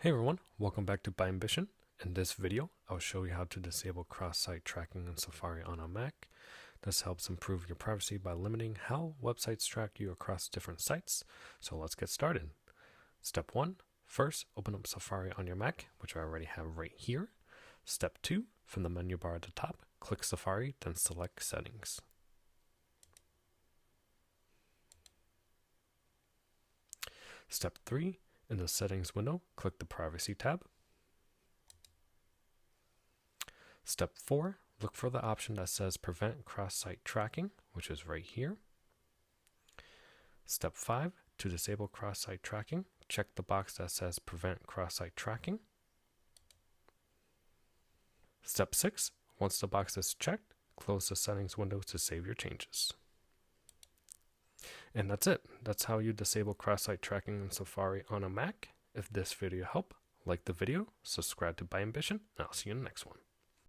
Hey everyone, welcome back to ByAmbition. In this video, I'll show you how to disable cross-site tracking in Safari on a Mac. This helps improve your privacy by limiting how websites track you across different sites. So let's get started. Step 1, first open up Safari on your Mac, which I already have right here. Step 2, from the menu bar at the top, click Safari, then select Settings. Step 3, in the Settings window, click the Privacy tab. Step 4, look for the option that says Prevent Cross-Site Tracking, which is right here. Step 5, to disable cross-site tracking, check the box that says Prevent Cross-Site Tracking. Step 6, once the box is checked, close the Settings window to save your changes. And that's it. That's how you disable cross-site tracking in Safari on a Mac. If this video helped, like the video, subscribe to ByAmbition, and I'll see you in the next one.